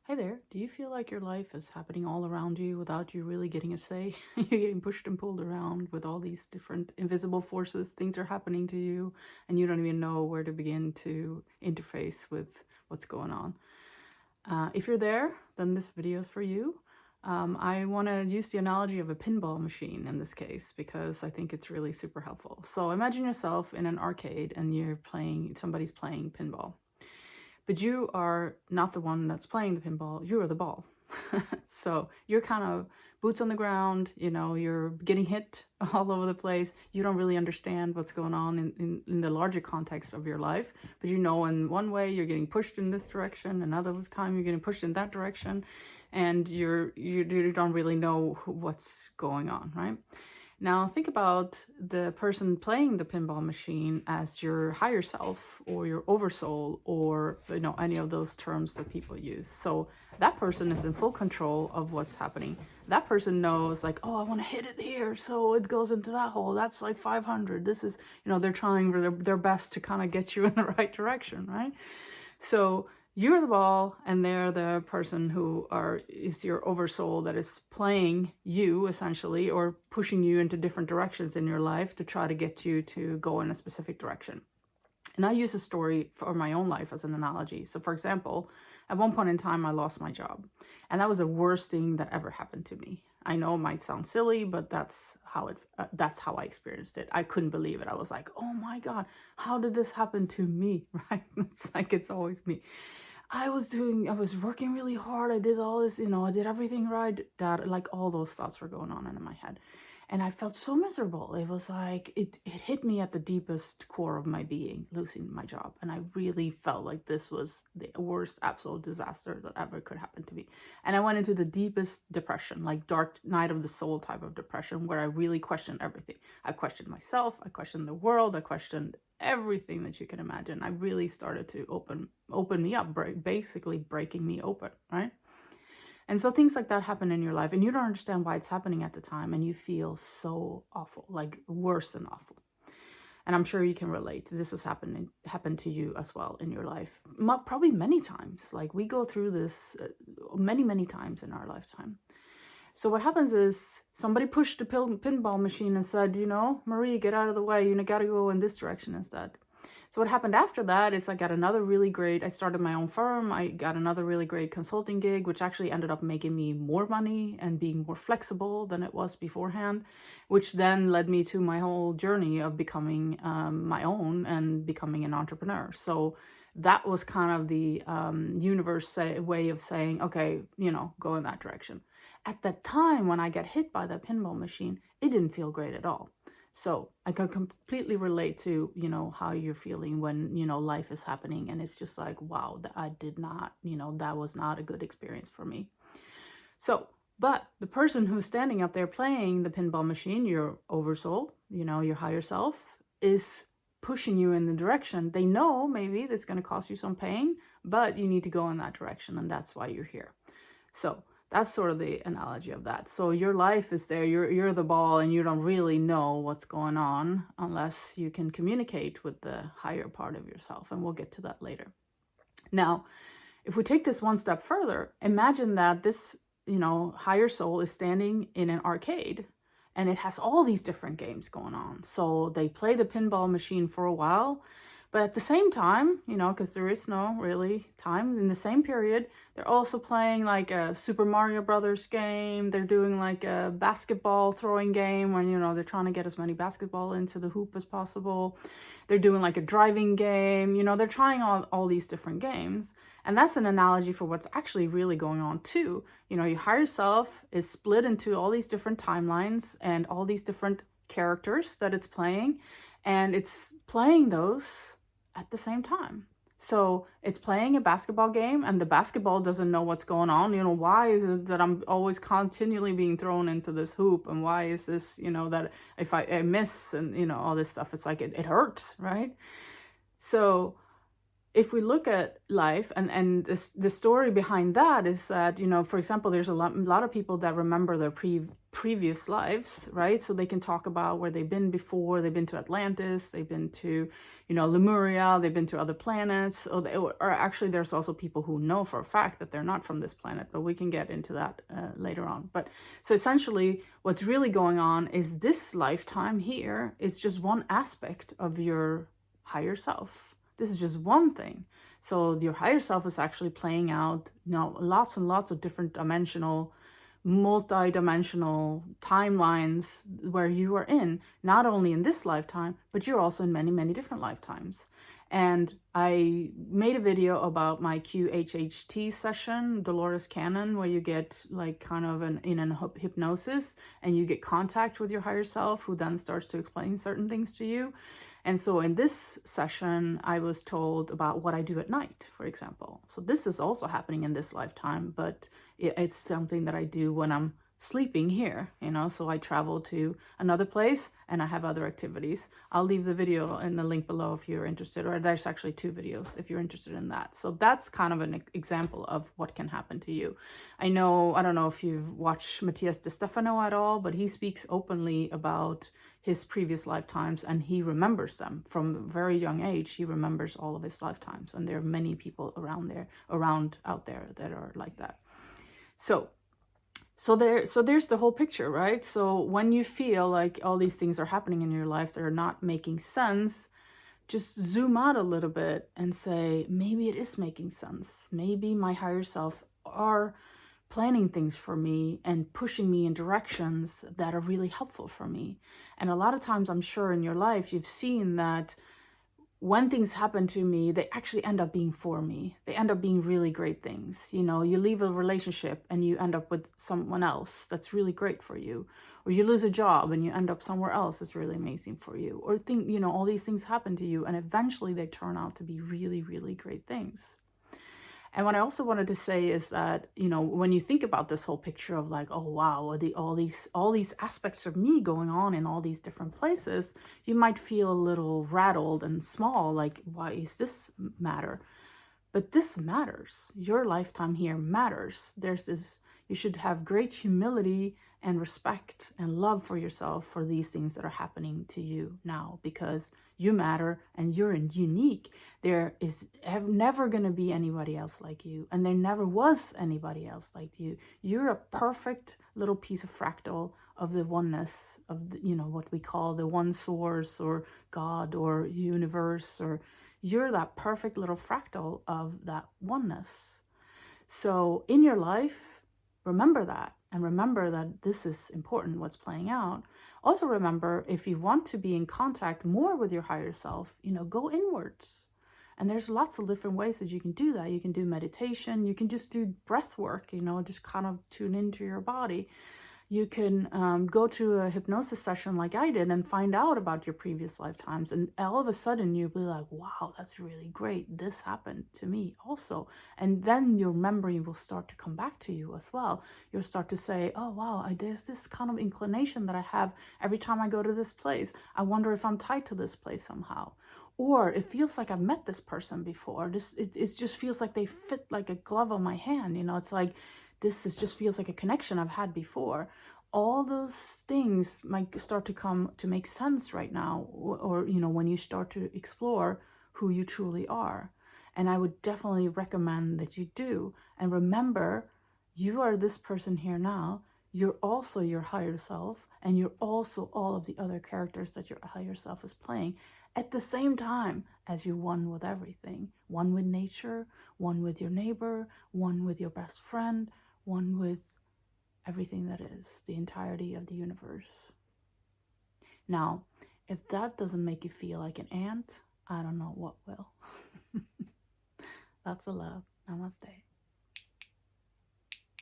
Hey there, do you feel like your life is happening all around you without you really getting a say? You're getting pushed and pulled around with all these different invisible forces. Things are happening to you, and you don't even know where to begin to interface with what's going on. If you're there, then this video is for you. I want to use the analogy of a pinball machine in this case because I think it's really super helpful. So imagine yourself in an arcade and somebody's playing pinball. But you are not the one that's playing the pinball, you are the ball. So you're kind of boots on the ground, you're getting hit all over the place. You don't really understand what's going on in the larger context of your life. But in one way you're getting pushed in this direction, another time you're getting pushed in that direction, and you don't really know what's going on, right? Now think about the person playing the pinball machine as your higher self or your oversoul or any of those terms that people use. So that person is in full control of what's happening. That person knows like, oh, I want to hit it here, so it goes into that hole. That's like 500. This is, they're trying their best to kind of get you in the right direction, right? So you're the ball and they're the person who is your oversoul that is playing you essentially, or pushing you into different directions in your life to try to get you to go in a specific direction. And I use a story for my own life as an analogy. So for example, at one point in time, I lost my job, and that was the worst thing that ever happened to me. I know it might sound silly, but that's how I experienced it. I couldn't believe it. I was like, oh my God, how did this happen to me? Right? It's like, it's always me. I was working really hard. I did all this, I did everything right. That, like, all those thoughts were going on in my head. And I felt so miserable. It was like, it hit me at the deepest core of my being, losing my job. And I really felt like this was the worst absolute disaster that ever could happen to me. And I went into the deepest depression, like dark night of the soul type of depression, where I really questioned everything. I questioned myself. I questioned the world. I questioned everything that you can imagine. I really started to open me up, basically breaking me open, right? And so things like that happen in your life, and you don't understand why it's happening at the time, and you feel so awful, like worse than awful. And I'm sure you can relate. This has happened to you as well in your life, probably many times. Like, we go through this many times in our lifetime. So what happens is somebody pushed the pinball machine and said, Marie, get out of the way. You got to go in this direction instead. So what happened after that is I started my own firm. I got another really great consulting gig, which actually ended up making me more money and being more flexible than it was beforehand, which then led me to my whole journey of becoming my own and becoming an entrepreneur. So that was kind of the universe way of saying, okay, go in that direction. At that time, when I got hit by that pinball machine, it didn't feel great at all. So I can completely relate to, how you're feeling when, life is happening. And it's just like, wow, I did not, that was not a good experience for me. So, but the person who's standing up there playing the pinball machine, your oversoul, your higher self, is pushing you in the direction. They know maybe that's going to cause you some pain, but you need to go in that direction. And that's why you're here. So that's sort of the analogy of that. So your life is there, you're the ball, and you don't really know what's going on unless you can communicate with the higher part of yourself. And we'll get to that later. Now, if we take this one step further, imagine that this, higher soul is standing in an arcade, and it has all these different games going on. So they play the pinball machine for a while, but at the same time, because there is no really time, in the same period, they're also playing like a Super Mario Brothers game. They're doing like a basketball throwing game when, they're trying to get as many basketball into the hoop as possible. They're doing like a driving game. They're trying all these different games. And that's an analogy for what's actually really going on too. Your higher self is split into all these different timelines and all these different characters that it's playing. And it's playing those at the same time. So it's playing a basketball game, and the basketball doesn't know what's going on. Why is it that I'm always continually being thrown into this hoop? And why is this, that if I miss and, all this stuff, it's like it hurts, right? So if we look at life, and the story behind that is that, you know, for example, there's a lot of people that remember their previous lives, right? So they can talk about where they've been before. They've been to Atlantis, they've been to, you know, Lemuria, they've been to other planets. Or actually, there's also people who know for a fact that they're not from this planet, but we can get into that later on. But so essentially, what's really going on is this lifetime here is just one aspect of your higher self. This is just one thing. So your higher self is actually playing out, you know, lots and lots of different dimensional, multi-dimensional timelines where you are in, not only in this lifetime, but you're also in many, many different lifetimes. And I made a video about my QHHT session, Dolores Cannon, where you get like kind of in an hypnosis and you get contact with your higher self, who then starts to explain certain things to you. And so in this session, I was told about what I do at night, for example. So this is also happening in this lifetime, but it's something that I do when I'm sleeping here, you know. So I travel to another place and I have other activities. I'll leave the video in the link below if you're interested, or there's actually 2 videos if you're interested in that. So that's kind of an example of what can happen to you. I don't know if you've watched Matthias De Stefano at all, but he speaks openly about his previous lifetimes, and he remembers them from a very young age. He remembers all of his lifetimes, and there are many people out there that are like that. So there's the whole picture, right? So when you feel like all these things are happening in your life that are not making sense, just zoom out a little bit and say, maybe it is making sense. Maybe my higher self are planning things for me and pushing me in directions that are really helpful for me. And a lot of times, I'm sure in your life, you've seen that when things happen to me, they actually end up being for me. They end up being really great things. You know, you leave a relationship and you end up with someone else that's really great for you. Or you lose a job and you end up somewhere else that's really amazing for you. Or you know, all these things happen to you and eventually they turn out to be really, really great things. And what I also wanted to say is that, you know, when you think about this whole picture of like, oh, wow, all these aspects of me going on in all these different places, you might feel a little rattled and small, like, why is this matter? But this matters. Your lifetime here matters. You should have great humility and respect and love for yourself for these things that are happening to you now, because you matter and you're unique. There is never going to be anybody else like you, and there never was anybody else like you. You're a perfect little piece of fractal of the oneness of the, you know, what we call the one source or God or universe, or you're that perfect little fractal of that oneness. So in your life, remember that, and remember that this is important, what's playing out. Also remember, if you want to be in contact more with your higher self, you know, go inwards. And there's lots of different ways that you can do that. You can do meditation, you can just do breath work, you know, just kind of tune into your body. You can go to a hypnosis session like I did and find out about your previous lifetimes. And all of a sudden you'll be like, wow, that's really great. This happened to me also. And then your memory will start to come back to you as well. You'll start to say, oh, wow, there's this kind of inclination that I have every time I go to this place. I wonder if I'm tied to this place somehow. Or it feels like I've met this person before. It just feels like they fit like a glove on my hand. You know, it's like, just feels like a connection I've had before. All those things might start to come to make sense right now, or you know, when you start to explore who you truly are. And I would definitely recommend that you do. And remember, you are this person here now. You're also your higher self, and you're also all of the other characters that your higher self is playing at the same time as you're one with everything. One with nature, one with your neighbor, one with your best friend, one with everything that is, the entirety of the universe. Now, if that doesn't make you feel like an ant, I don't know what will. Lots of love. Namaste.